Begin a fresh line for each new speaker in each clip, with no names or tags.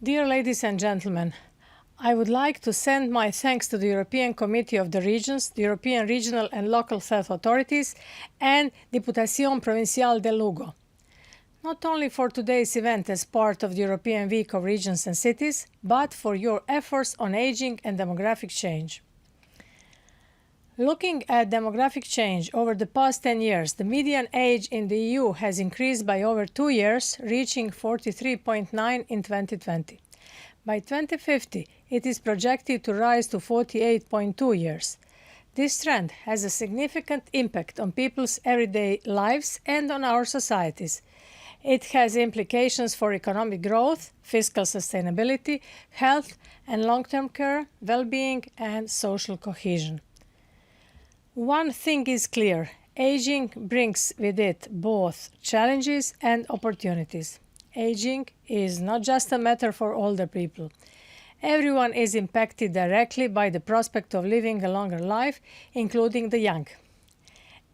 Dear ladies and gentlemen, I would like to send my thanks to the European Committee of the Regions, the European Regional and Local Health Authorities, and Diputación Provincial de Lugo. Not only for today's event as part of the European Week of Regions and Cities, but for your efforts on aging and demographic change. Looking at demographic change over the past 10 years, the median age in the EU has increased by over 2 years, reaching 43.9 in 2020. By 2050, it is projected to rise to 48.2 years. This trend has a significant impact on people's everyday lives and on our societies. It has implications for economic growth, fiscal sustainability, health and long-term care, well-being and social cohesion. One thing is clear: aging brings with it both challenges and opportunities. Aging is not just a matter for older people. Everyone is impacted directly by the prospect of living a longer life, including the young.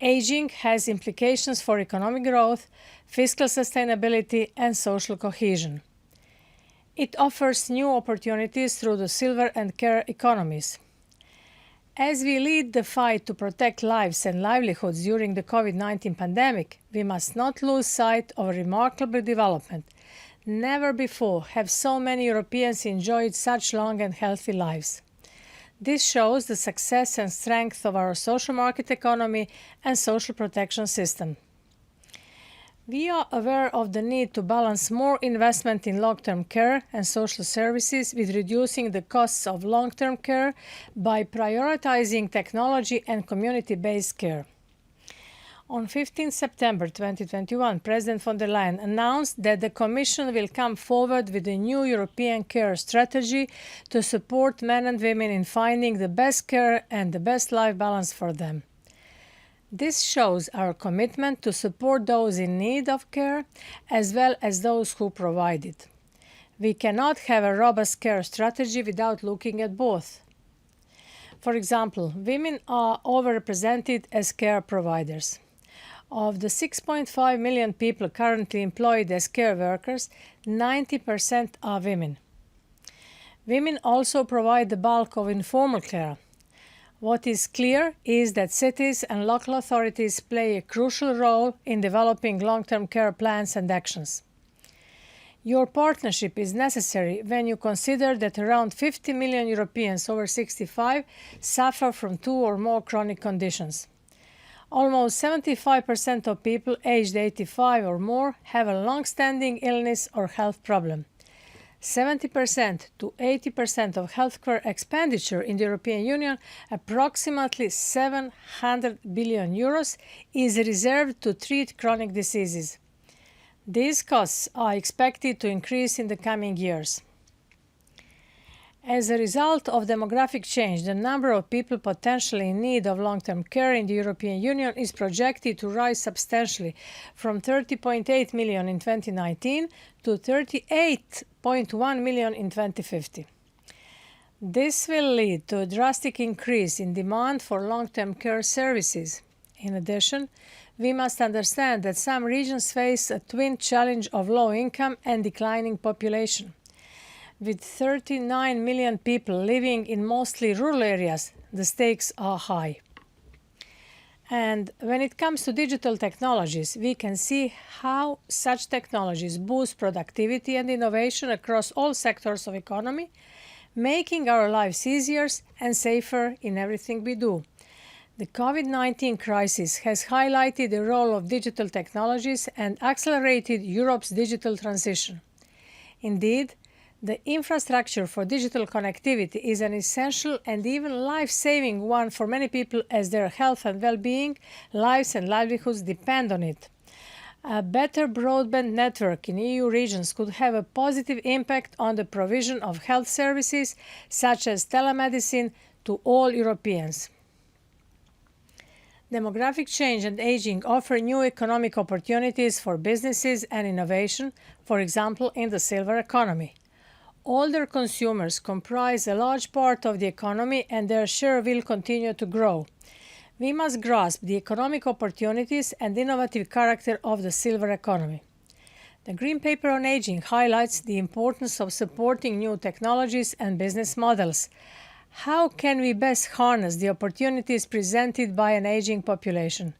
Aging has implications for economic growth, fiscal sustainability, and social cohesion. It offers new opportunities through the silver and care economies. As we lead the fight to protect lives and livelihoods during the COVID-19 pandemic, we must not lose sight of a remarkable development. Never before have so many Europeans enjoyed such long and healthy lives. This shows the success and strength of our social market economy and social protection system. We are aware of the need to balance more investment in long-term care and social services with reducing the costs of long-term care by prioritizing technology and community-based care. On 15 September 2021, President von der Leyen announced that the Commission will come forward with a new European care strategy to support men and women in finding the best care and the best life balance for them. This shows our commitment to support those in need of care as well as those who provide it. We cannot have a robust care strategy without looking at both. For example, women are overrepresented as care providers. Of the 6.5 million people currently employed as care workers, 90% are women. Women also provide the bulk of informal care. What is clear is that cities and local authorities play a crucial role in developing long-term care plans and actions. Your partnership is necessary when you consider that around 50 million Europeans over 65 suffer from 2 or more chronic conditions. Almost 75% of people aged 85 or more have a long-standing illness or health problem. 70% to 80% of healthcare expenditure in the European Union, approximately 700 billion euros, is reserved to treat chronic diseases. These costs are expected to increase in the coming years. As a result of demographic change, the number of people potentially in need of long-term care in the European Union is projected to rise substantially from 30.8 million in 2019 to 38.1 million in 2050. This will lead to a drastic increase in demand for long-term care services. In addition, we must understand that some regions face a twin challenge of low income and declining population. With 39 million people living in mostly rural areas, the stakes are high. And when it comes to digital technologies, we can see how such technologies boost productivity and innovation across all sectors of economy, making our lives easier and safer in everything we do. The COVID-19 crisis has highlighted the role of digital technologies and accelerated Europe's digital transition. Indeed, the infrastructure for digital connectivity is an essential and even life-saving one for many people, as their health and well-being, lives and livelihoods depend on it. A better broadband network in EU regions could have a positive impact on the provision of health services such as telemedicine to all Europeans. Demographic change and aging offer new economic opportunities for businesses and innovation, for example, in the silver economy. Older consumers comprise a large part of the economy and their share will continue to grow. We must grasp the economic opportunities and innovative character of the silver economy. The Green Paper on Aging highlights the importance of supporting new technologies and business models. How can we best harness the opportunities presented by an aging population?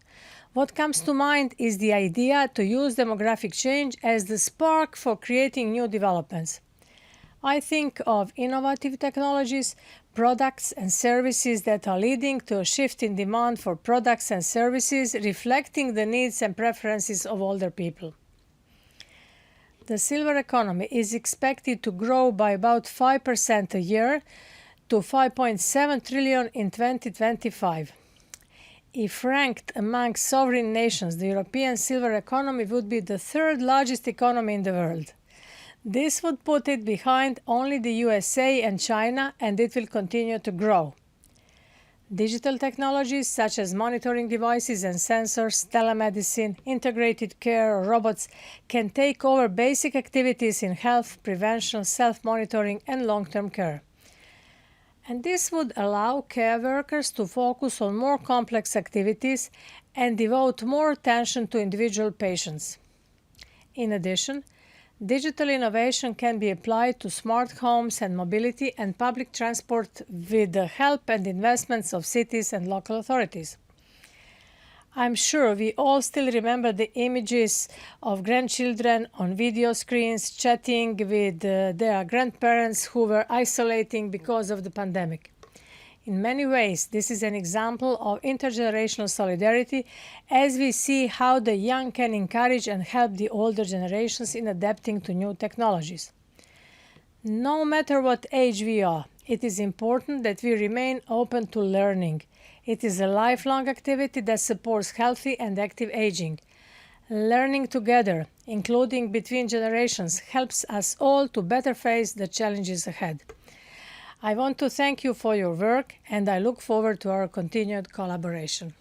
What comes to mind is the idea to use demographic change as the spark for creating new developments. I think of innovative technologies, products and services that are leading to a shift in demand for products and services reflecting the needs and preferences of older people. The silver economy is expected to grow by about 5% a year to 5.7 trillion in 2025. If ranked among sovereign nations, the European silver economy would be the third largest economy in the world. This would put it behind only the USA and China, and it will continue to grow. Digital technologies such as monitoring devices and sensors, telemedicine, integrated care, or robots can take over basic activities in health, prevention, self-monitoring, and long-term care. And this would allow care workers to focus on more complex activities and devote more attention to individual patients. In addition, digital innovation can be applied to smart homes and mobility and public transport with the help and investments of cities and local authorities. I'm sure we all still remember the images of grandchildren on video screens chatting with their grandparents who were isolating because of the pandemic. In many ways, this is an example of intergenerational solidarity as we see how the young can encourage and help the older generations in adapting to new technologies. No matter what age we are, it is important that we remain open to learning. It is a lifelong activity that supports healthy and active aging. Learning together, including between generations, helps us all to better face the challenges ahead. I want to thank you for your work, and I look forward to our continued collaboration.